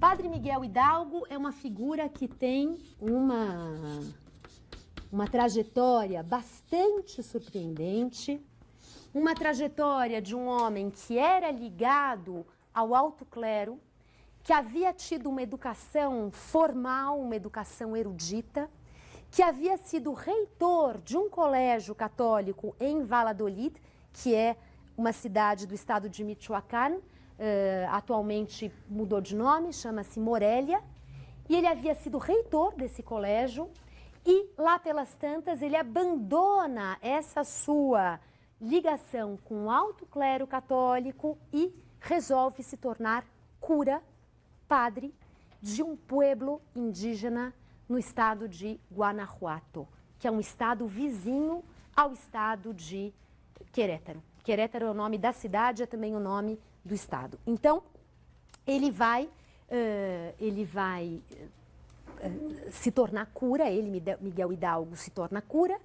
Padre Miguel Hidalgo é uma figura que tem uma trajetória bastante surpreendente, uma trajetória de um homem que era ligado ao alto clero, que havia tido uma educação formal, uma educação erudita, que havia sido reitor de um colégio católico em Valladolid, que é uma cidade do estado de Michoacán, atualmente mudou de nome, chama-se Morelia, e ele havia sido reitor desse colégio e lá pelas tantas ele abandona essa sua ligação com o alto clero católico e resolve se tornar cura, padre de um pueblo indígena no estado de Guanajuato, que é um estado vizinho ao estado de Querétaro. Querétaro é o nome da cidade, é também o nome do estado. Então, ele vai se tornar cura, Miguel Hidalgo, se torna cura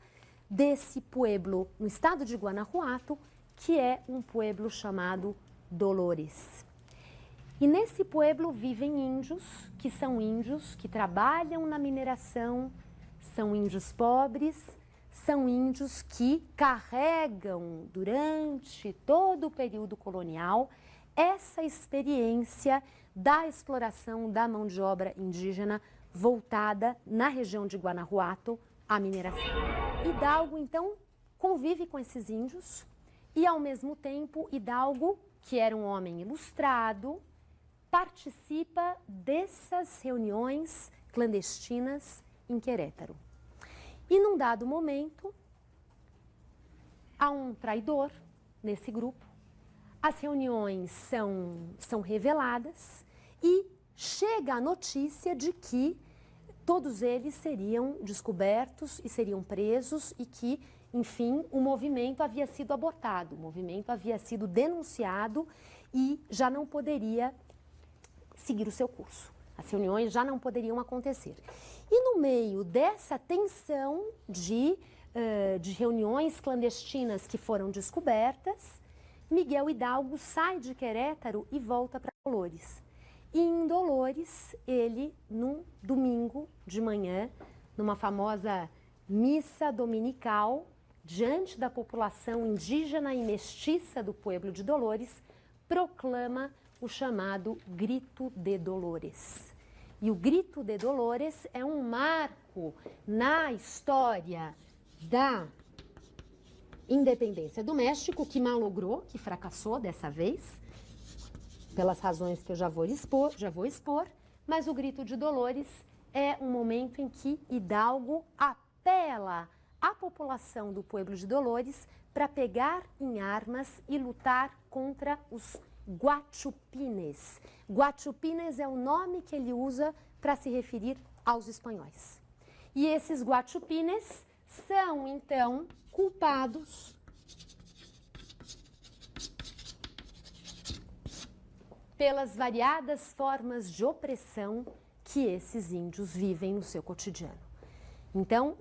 desse pueblo no estado de Guanajuato, que é um pueblo chamado Dolores. E nesse pueblo vivem índios que trabalham na mineração, são índios pobres, são índios que carregam durante todo o período colonial essa experiência da exploração da mão de obra indígena voltada na região de Guanajuato à mineração. Hidalgo, então, convive com esses índios e, ao mesmo tempo, Hidalgo, que era um homem ilustrado, participa dessas reuniões clandestinas em Querétaro. E num dado momento, há um traidor nesse grupo, as reuniões são reveladas e chega a notícia de que todos eles seriam descobertos e seriam presos e que, enfim, o movimento havia sido abortado, o movimento havia sido denunciado e já não poderia seguir o seu curso. As reuniões já não poderiam acontecer. E no meio dessa tensão de reuniões clandestinas que foram descobertas, Miguel Hidalgo sai de Querétaro e volta para Dolores. E em Dolores, ele, num domingo de manhã, numa famosa missa dominical, diante da população indígena e mestiça do pueblo de Dolores, proclama o chamado Grito de Dolores. E o Grito de Dolores é um marco na história da independência do México, que malogrou, que fracassou dessa vez, pelas razões que eu já vou expor, mas o Grito de Dolores é um momento em que Hidalgo apela à população do pueblo de Dolores para pegar em armas e lutar contra os Guachupines. Guachupines é o nome que ele usa para se referir aos espanhóis. E esses Guachupines são, então, culpados pelas variadas formas de opressão que esses índios vivem no seu cotidiano. Então,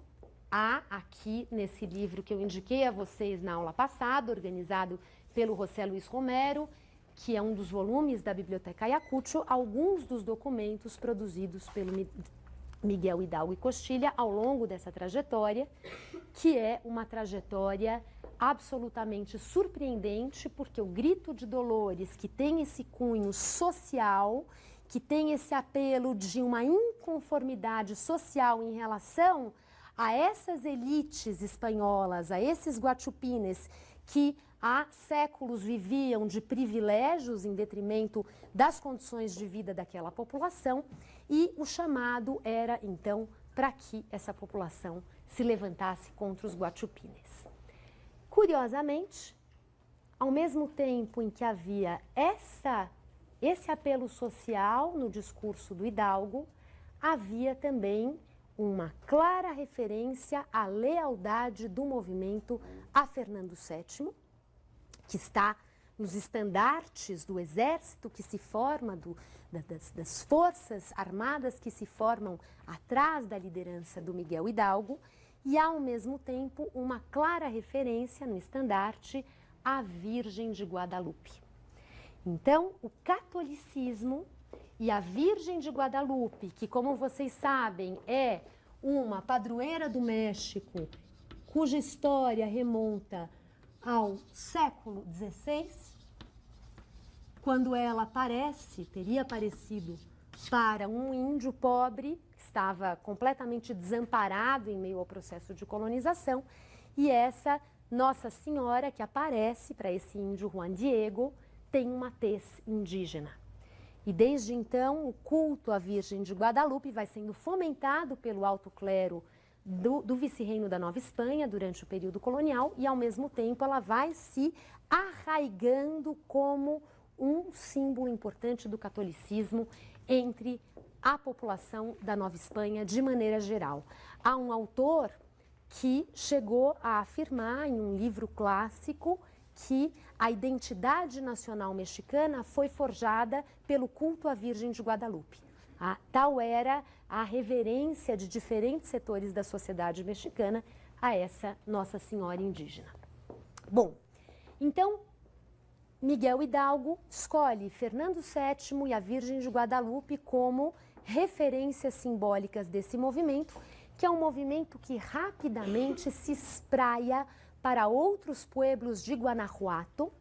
há aqui nesse livro que eu indiquei a vocês na aula passada, organizado pelo José Luiz Romero, que é um dos volumes da Biblioteca Ayacucho, alguns dos documentos produzidos pelo Miguel Hidalgo e Costilha ao longo dessa trajetória, que é uma trajetória absolutamente surpreendente, porque o Grito de Dolores, que tem esse cunho social, que tem esse apelo de uma inconformidade social em relação a essas elites espanholas, a esses guachupines que há séculos viviam de privilégios em detrimento das condições de vida daquela população, e o chamado era, então, para que essa população se levantasse contra os guachupines. Curiosamente, ao mesmo tempo em que havia esse apelo social no discurso do Hidalgo, havia também uma clara referência à lealdade do movimento a Fernando VII, que está nos estandartes do exército que se forma, das forças armadas que se formam atrás da liderança do Miguel Hidalgo, e ao mesmo tempo uma clara referência no estandarte à Virgem de Guadalupe. Então, o catolicismo e a Virgem de Guadalupe, que, como vocês sabem, é uma padroeira do México, cuja história remonta ao século XVI, quando ela teria aparecido para um índio pobre, que estava completamente desamparado em meio ao processo de colonização, e essa Nossa Senhora que aparece para esse índio Juan Diego tem uma tez indígena. E desde então o culto à Virgem de Guadalupe vai sendo fomentado pelo alto clero do vice-reino da Nova Espanha durante o período colonial e, ao mesmo tempo, ela vai se arraigando como um símbolo importante do catolicismo entre a população da Nova Espanha de maneira geral. Há um autor que chegou a afirmar em um livro clássico que a identidade nacional mexicana foi forjada pelo culto à Virgem de Guadalupe. Tal era a reverência de diferentes setores da sociedade mexicana a essa Nossa Senhora indígena. Bom, então Miguel Hidalgo escolhe Fernando VII e a Virgem de Guadalupe como referências simbólicas desse movimento, que é um movimento que rapidamente se espraia para outros pueblos de Guanajuato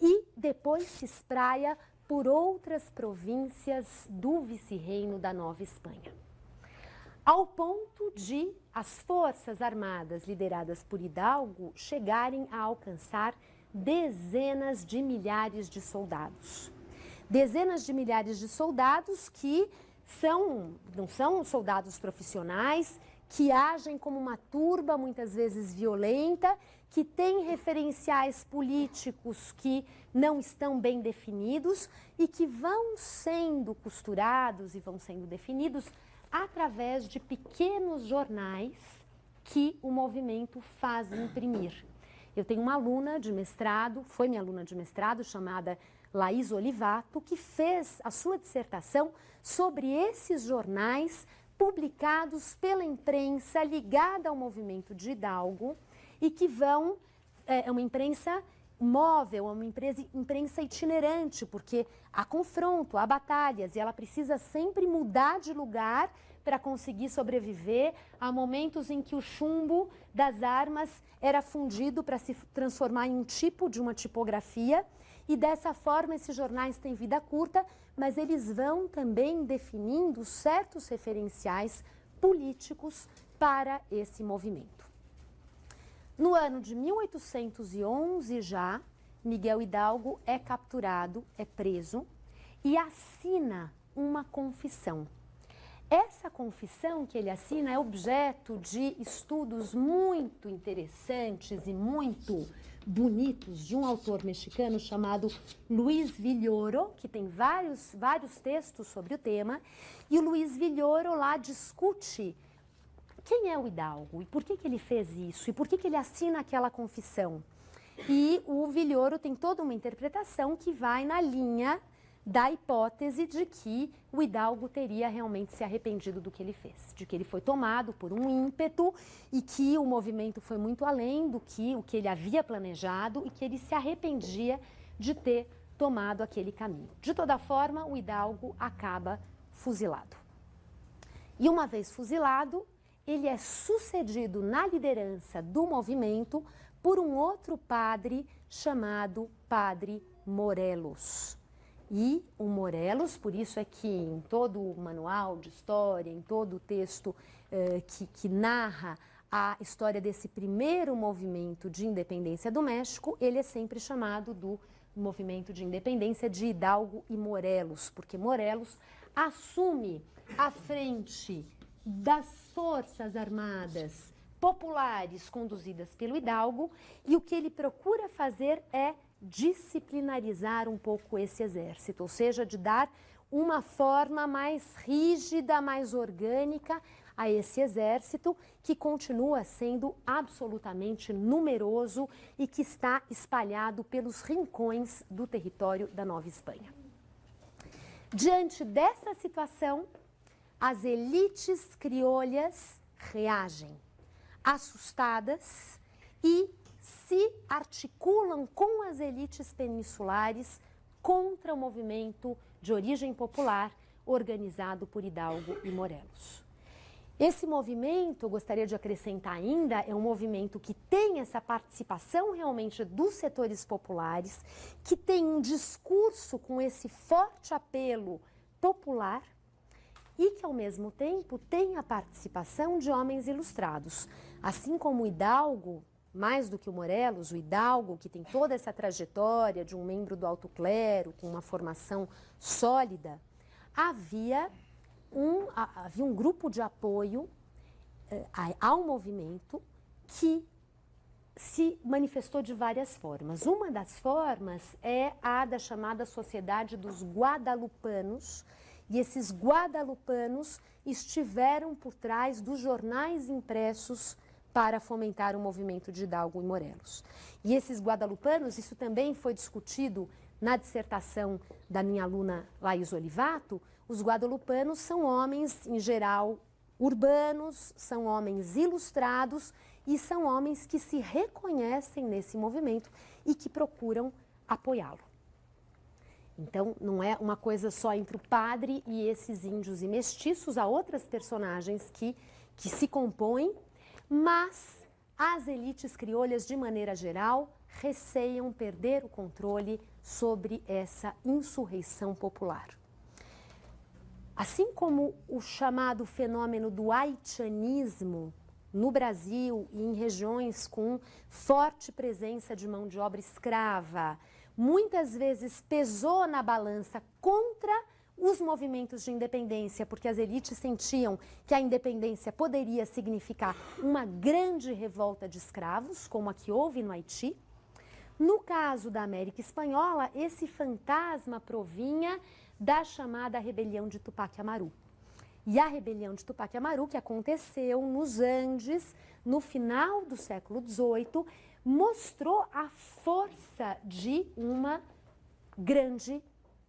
e depois se espraia por outras províncias do vice-reino da Nova Espanha. Ao ponto de as forças armadas lideradas por Hidalgo chegarem a alcançar dezenas de milhares de soldados. Dezenas de milhares de soldados que não são soldados profissionais, que agem como uma turba muitas vezes violenta, que tem referenciais políticos que não estão bem definidos e que vão sendo costurados e vão sendo definidos através de pequenos jornais que o movimento faz imprimir. Eu tenho uma aluna de mestrado, foi minha aluna de mestrado, chamada Laís Olivato, que fez a sua dissertação sobre esses jornais publicados pela imprensa ligada ao movimento de Hidalgo e que é uma imprensa móvel, é uma imprensa itinerante, porque há confronto, há batalhas e ela precisa sempre mudar de lugar para conseguir sobreviver. Há momentos em que o chumbo das armas era fundido para se transformar em um tipo de uma tipografia e dessa forma esses jornais têm vida curta, mas eles vão também definindo certos referenciais políticos para esse movimento. No ano de 1811 já, Miguel Hidalgo é capturado, é preso e assina uma confissão. Essa confissão que ele assina é objeto de estudos muito interessantes e muito bonitos de um autor mexicano chamado Luis Villoro, que tem vários textos sobre o tema, e o Luis Villoro lá discute quem é o Hidalgo e por que ele fez isso e por que ele assina aquela confissão. E o Villoro tem toda uma interpretação que vai na linha da hipótese de que o Hidalgo teria realmente se arrependido do que ele fez, de que ele foi tomado por um ímpeto e que o movimento foi muito além do que o que ele havia planejado e que ele se arrependia de ter tomado aquele caminho. De toda forma, o Hidalgo acaba fuzilado. E uma vez fuzilado, ele é sucedido na liderança do movimento por um outro padre chamado Padre Morelos. E o Morelos, por isso é que em todo o manual de história, em todo o texto que narra a história desse primeiro movimento de independência do México, ele é sempre chamado do movimento de independência de Hidalgo e Morelos, porque Morelos assume a frente das forças armadas populares conduzidas pelo Hidalgo e o que ele procura fazer é disciplinarizar um pouco esse exército, ou seja, de dar uma forma mais rígida, mais orgânica a esse exército que continua sendo absolutamente numeroso e que está espalhado pelos rincões do território da Nova Espanha. Diante dessa situação, as elites criolhas reagem, assustadas e se articulam com as elites peninsulares contra o movimento de origem popular, organizado por Hidalgo e Morelos. Esse movimento, eu gostaria de acrescentar ainda, é um movimento que tem essa participação realmente dos setores populares, que tem um discurso com esse forte apelo popular e que, ao mesmo tempo, tem a participação de homens ilustrados. Assim como o Hidalgo, mais do que o Morelos, o Hidalgo, que tem toda essa trajetória de um membro do alto clero, com uma formação sólida, havia um grupo de apoio ao movimento que se manifestou de várias formas. Uma das formas é a da chamada Sociedade dos Guadalupanos, e esses guadalupanos estiveram por trás dos jornais impressos para fomentar o movimento de Hidalgo e Morelos. E esses guadalupanos, isso também foi discutido na dissertação da minha aluna Laís Olivato. Os guadalupanos são homens, em geral, urbanos, são homens ilustrados e são homens que se reconhecem nesse movimento e que procuram apoiá-lo. Então, não é uma coisa só entre o padre e esses índios e mestiços, há outras personagens que se compõem, mas as elites crioulas, de maneira geral, receiam perder o controle sobre essa insurreição popular. Assim como o chamado fenômeno do haitianismo no Brasil e em regiões com forte presença de mão de obra escrava, muitas vezes pesou na balança contra os movimentos de independência, porque as elites sentiam que a independência poderia significar uma grande revolta de escravos, como a que houve no Haiti. No caso da América Espanhola, esse fantasma provinha da chamada rebelião de Tupac Amaru. E a rebelião de Tupac Amaru, que aconteceu nos Andes, no final do século XVIII, mostrou a força de uma grande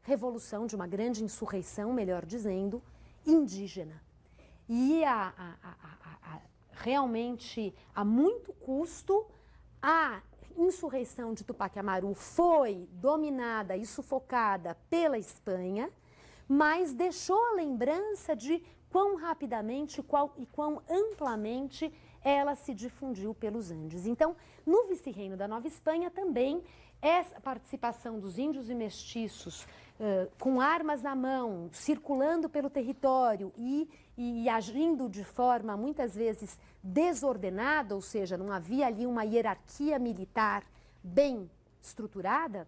revolução, de uma grande insurreição, melhor dizendo, indígena. E realmente, a muito custo, a insurreição de Tupac Amaru foi dominada e sufocada pela Espanha, mas deixou a lembrança de quão rapidamente e quão amplamente ela se difundiu pelos Andes. Então, no vice-reino da Nova Espanha também, essa participação dos índios e mestiços com armas na mão, circulando pelo território e agindo de forma muitas vezes desordenada, ou seja, não havia ali uma hierarquia militar bem estruturada,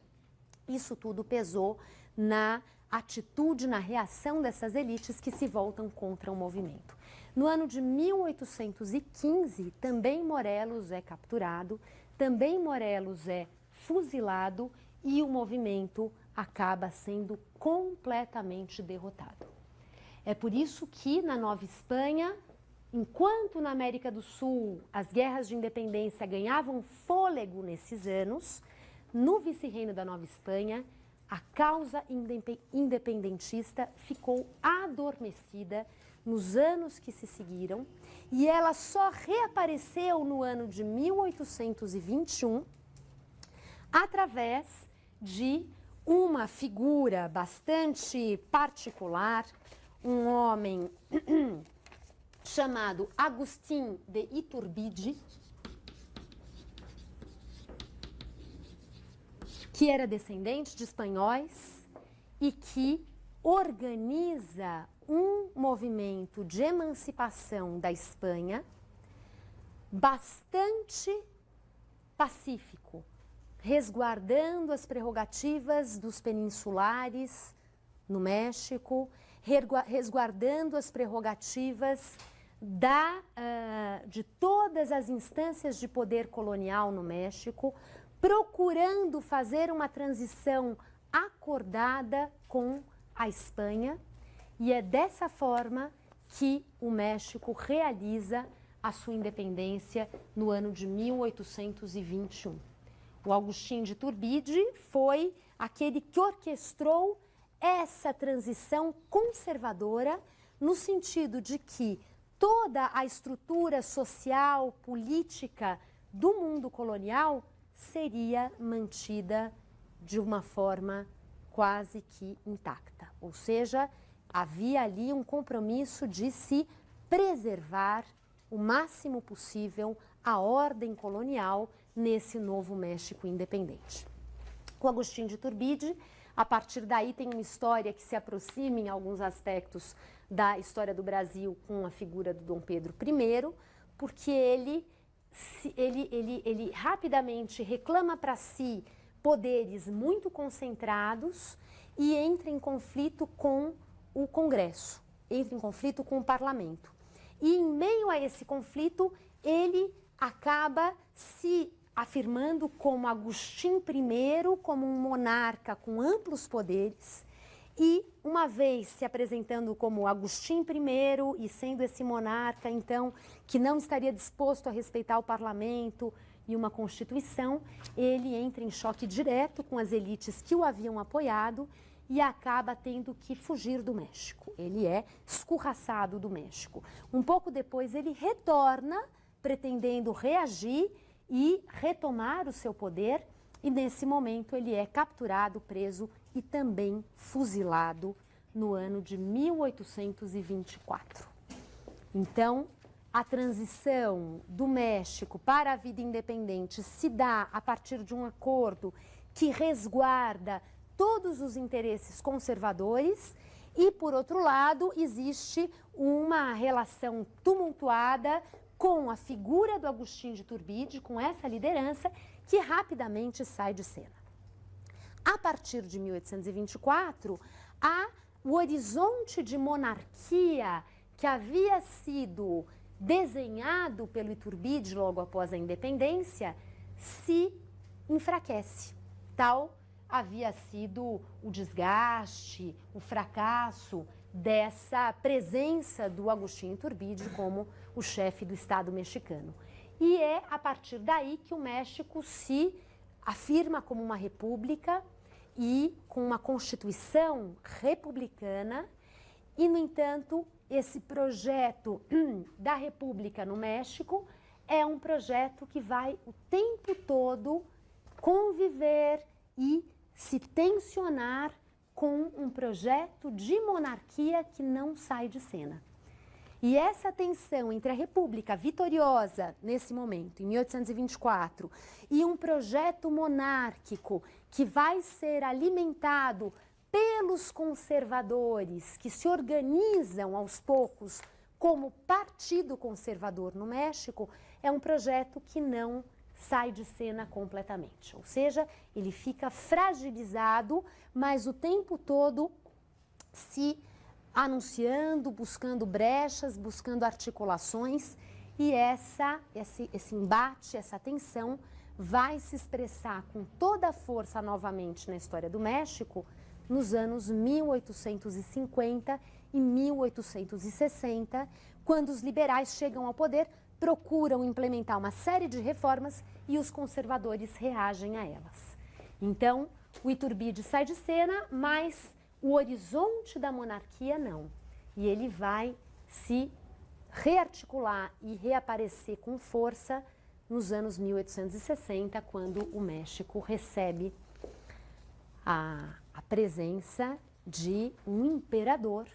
isso tudo pesou na atitude, na reação dessas elites que se voltam contra o movimento. No ano de 1815, também Morelos é capturado, também Morelos é fuzilado e o movimento acaba sendo completamente derrotado. É por isso que na Nova Espanha, enquanto na América do Sul as guerras de independência ganhavam fôlego nesses anos, no vice-reino da Nova Espanha, a causa independentista ficou adormecida nos anos que se seguiram e ela só reapareceu no ano de 1821 através de uma figura bastante particular, um homem chamado Agustín de Iturbide, que era descendente de espanhóis e que organiza um movimento de emancipação da Espanha bastante pacífico, resguardando as prerrogativas dos peninsulares no México, resguardando as prerrogativas de todas as instâncias de poder colonial no México, procurando fazer uma transição acordada com a Espanha, e é dessa forma que o México realiza a sua independência no ano de 1821. O Agustín de Iturbide foi aquele que orquestrou essa transição conservadora, no sentido de que toda a estrutura social, política do mundo colonial seria mantida de uma forma quase que intacta. Ou seja, Havia ali um compromisso de se preservar o máximo possível a ordem colonial nesse novo México independente. O Agustín de Iturbide, a partir daí, tem uma história que se aproxima em alguns aspectos da história do Brasil com a figura do Dom Pedro I, porque ele rapidamente reclama para si poderes muito concentrados e entra em conflito com o Congresso, entra em conflito com o Parlamento. E em meio a esse conflito, ele acaba se afirmando como Agustín I, como um monarca com amplos poderes, e uma vez se apresentando como Agustín I e sendo esse monarca, então, que não estaria disposto a respeitar o parlamento e uma constituição, ele entra em choque direto com as elites que o haviam apoiado e acaba tendo que fugir do México. Ele é escorraçado do México. Um pouco depois ele retorna, pretendendo reagir e retomar o seu poder, e nesse momento ele é capturado, preso e também fuzilado no ano de 1824. Então, a transição do México para a vida independente se dá a partir de um acordo que resguarda todos os interesses conservadores e, por outro lado, existe uma relação tumultuada com a figura do Agustín de Iturbide, com essa liderança, que rapidamente sai de cena. A partir de 1824, o horizonte de monarquia que havia sido desenhado pelo Iturbide logo após a independência se enfraquece. Tal havia sido o desgaste, o fracasso dessa presença do Agustín Iturbide como o chefe do Estado mexicano. E é a partir daí que o México se afirma como uma república e com uma constituição republicana, e, no entanto, esse projeto da república no México é um projeto que vai o tempo todo conviver e se tensionar com um projeto de monarquia que não sai de cena. E essa tensão entre a República vitoriosa, nesse momento, em 1824, e um projeto monárquico que vai ser alimentado pelos conservadores, que se organizam aos poucos como Partido Conservador no México, é um projeto que não sai de cena completamente. Ou seja, ele fica fragilizado, mas o tempo todo se anunciando, buscando brechas, buscando articulações, e esse embate, essa tensão vai se expressar com toda a força novamente na história do México nos anos 1850 e 1860, quando os liberais chegam ao poder, procuram implementar uma série de reformas e os conservadores reagem a elas. Então, o Iturbide sai de cena, mas o horizonte da monarquia não. E ele vai se rearticular e reaparecer com força nos anos 1860, quando o México recebe a presença de um imperador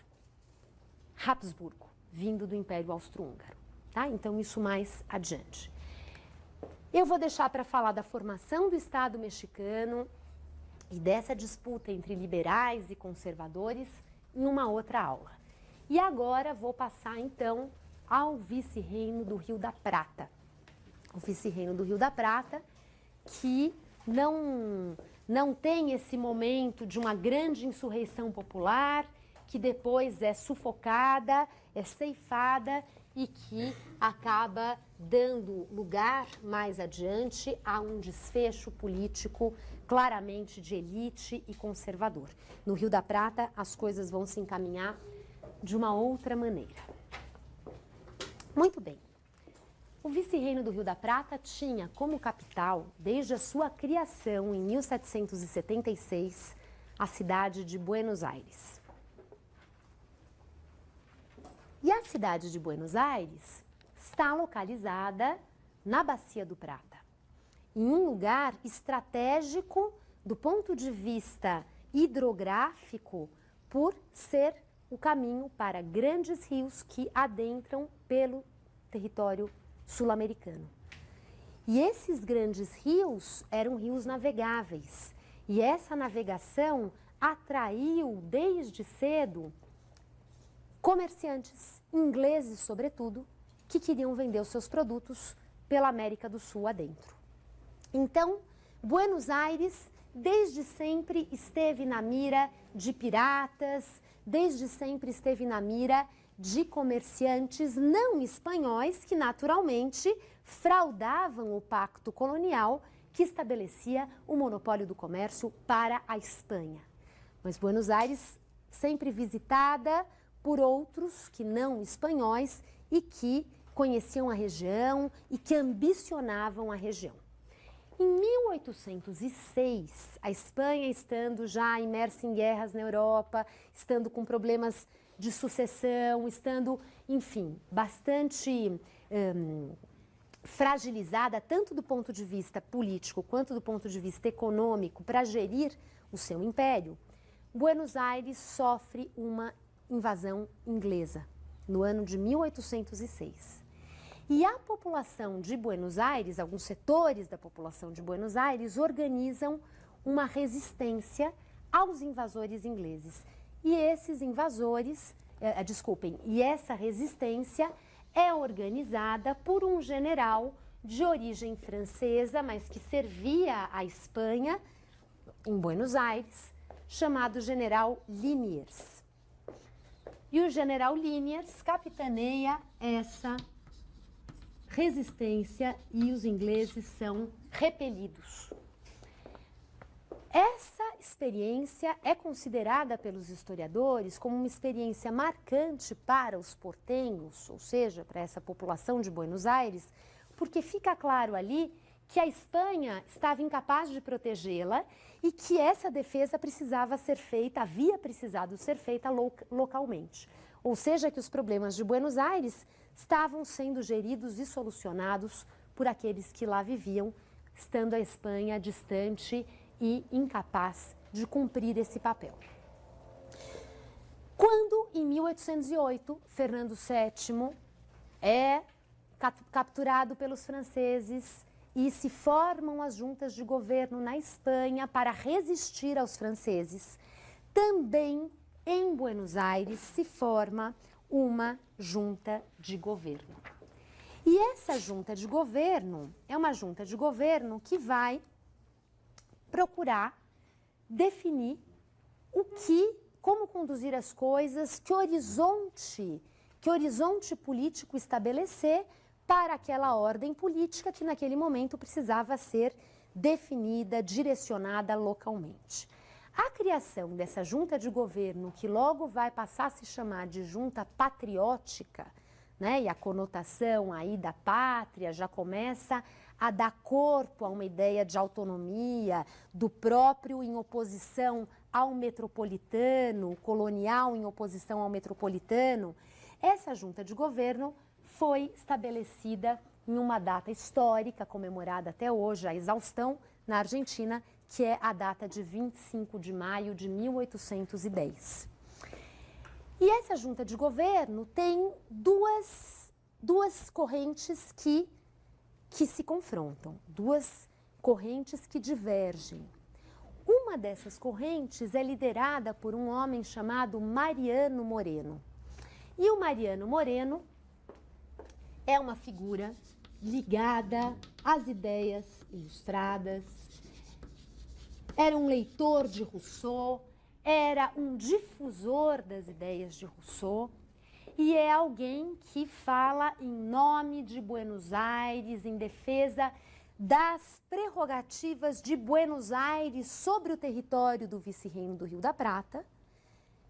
Habsburgo, vindo do Império Austro-Húngaro. Tá? Então, isso mais adiante. Eu vou deixar para falar da formação do Estado mexicano e dessa disputa entre liberais e conservadores em uma outra aula. E agora vou passar, então, ao vice-reino do Rio da Prata. O vice-reino do Rio da Prata, que não tem esse momento de uma grande insurreição popular, que depois é sufocada, é ceifada e que acaba dando lugar mais adiante a um desfecho político claramente de elite e conservador. No Rio da Prata, as coisas vão se encaminhar de uma outra maneira. Muito bem. O vice-reino do Rio da Prata tinha como capital, desde a sua criação em 1776, a cidade de Buenos Aires. E a cidade de Buenos Aires está localizada na Bacia do Prata, em um lugar estratégico do ponto de vista hidrográfico, por ser o caminho para grandes rios que adentram pelo território sul-americano. E esses grandes rios eram rios navegáveis. E essa navegação atraiu desde cedo comerciantes, ingleses sobretudo, que queriam vender os seus produtos pela América do Sul adentro. Então, Buenos Aires desde sempre esteve na mira de piratas, desde sempre esteve na mira de comerciantes não espanhóis que naturalmente fraudavam o pacto colonial que estabelecia o monopólio do comércio para a Espanha. Mas Buenos Aires sempre visitada por outros que não espanhóis e que conheciam a região e que ambicionavam a região. Em 1806, a Espanha estando já imersa em guerras na Europa, estando com problemas de sucessão, estando, enfim, bastante fragilizada, tanto do ponto de vista político quanto do ponto de vista econômico, para gerir o seu império, Buenos Aires sofre uma invasão inglesa no ano de 1806. E a população de Buenos Aires, alguns setores da população de Buenos Aires, organizam uma resistência aos invasores ingleses. E esses invasores, e essa resistência é organizada por um general de origem francesa, mas que servia a Espanha em Buenos Aires, chamado General Liniers. E o General Liniers capitaneia essa resistência e os ingleses são repelidos. Essa experiência é considerada pelos historiadores como uma experiência marcante para os portenhos, ou seja, para essa população de Buenos Aires, porque fica claro ali que a Espanha estava incapaz de protegê-la e que essa defesa precisava ser feita, havia precisado ser feita localmente. Ou seja, que os problemas de Buenos Aires estavam sendo geridos e solucionados por aqueles que lá viviam, estando a Espanha distante e incapaz de cumprir esse papel. Quando, em 1808, Fernando VII é capturado pelos franceses e se formam as juntas de governo na Espanha para resistir aos franceses, também em Buenos Aires se forma uma junta de governo. E essa junta de governo é uma junta de governo que vai procurar definir como conduzir as coisas, que horizonte político estabelecer para aquela ordem política que naquele momento precisava ser definida, direcionada localmente. A criação dessa junta de governo, que logo vai passar a se chamar de junta patriótica, né, e a conotação aí da pátria já começa a dar corpo a uma ideia de autonomia, do próprio em oposição ao metropolitano, colonial em oposição ao metropolitano. Essa junta de governo foi estabelecida em uma data histórica, comemorada até hoje, a exaustão, na Argentina, que é a data de 25 de maio de 1810. E essa junta de governo tem duas correntes que se confrontam, duas correntes que divergem. Uma dessas correntes é liderada por um homem chamado Mariano Moreno. E o Mariano Moreno é uma figura ligada às ideias ilustradas, era um leitor de Rousseau, era um difusor das ideias de Rousseau e é alguém que fala em nome de Buenos Aires, em defesa das prerrogativas de Buenos Aires sobre o território do vice-reino do Rio da Prata.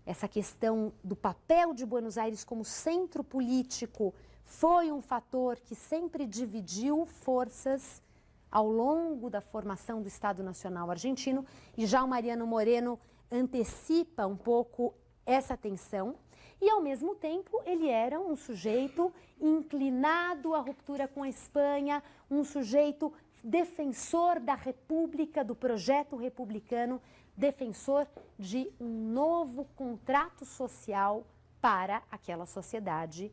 Essa questão do papel de Buenos Aires como centro político foi um fator que sempre dividiu forças ao longo da formação do Estado Nacional Argentino, e já o Mariano Moreno antecipa um pouco essa tensão, e ao mesmo tempo ele era um sujeito inclinado à ruptura com a Espanha, um sujeito defensor da República, do projeto republicano defensor de um novo contrato social para aquela sociedade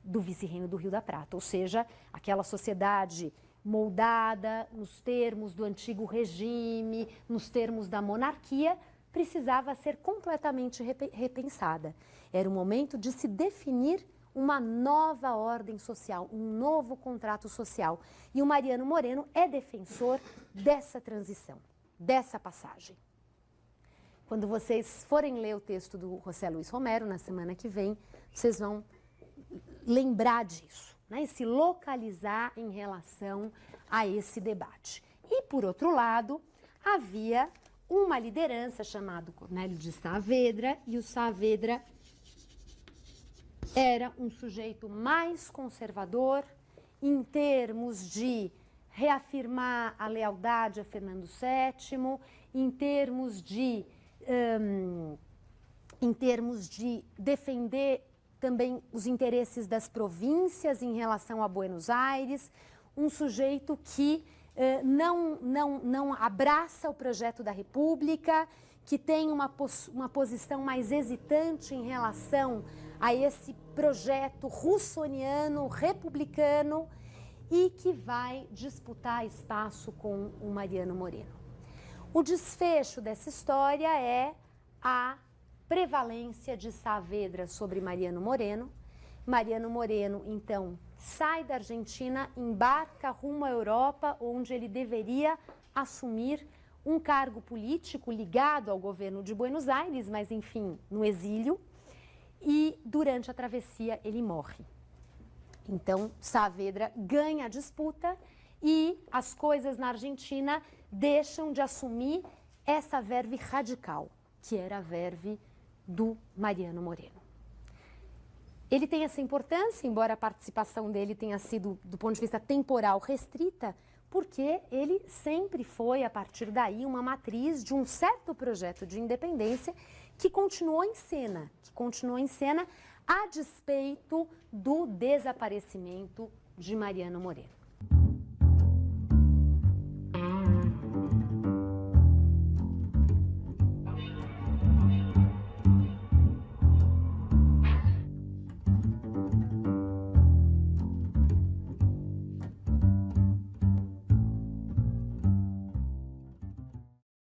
do vice-reino do Rio da Prata, ou seja, aquela sociedade moldada nos termos do antigo regime, nos termos da monarquia, precisava ser completamente repensada. Era o momento de se definir uma nova ordem social, um novo contrato social. E o Mariano Moreno é defensor dessa transição, dessa passagem. Quando vocês forem ler o texto do José Luiz Romero, na semana que vem, vocês vão lembrar disso, né? E se localizar em relação a esse debate. E, por outro lado, havia uma liderança chamada Cornélio de Saavedra, e o Saavedra era um sujeito mais conservador em termos de reafirmar a lealdade a Fernando VII, em termos de defender também os interesses das províncias em relação a Buenos Aires, um sujeito que não abraça o projeto da República, que tem uma posição mais hesitante em relação a esse projeto russoniano, republicano, e que vai disputar espaço com o Mariano Moreno. O desfecho dessa história é a prevalência de Saavedra sobre Mariano Moreno. Mariano Moreno, então, sai da Argentina, embarca rumo à Europa, onde ele deveria assumir um cargo político ligado ao governo de Buenos Aires, mas, enfim, no exílio, e durante a travessia ele morre. Então, Saavedra ganha a disputa e as coisas na Argentina deixam de assumir essa verve radical, que era a verve do Mariano Moreno. Ele tem essa importância, embora a participação dele tenha sido, do ponto de vista temporal, restrita, porque ele sempre foi, a partir daí, uma matriz de um certo projeto de independência que continuou em cena a despeito do desaparecimento de Mariano Moreno.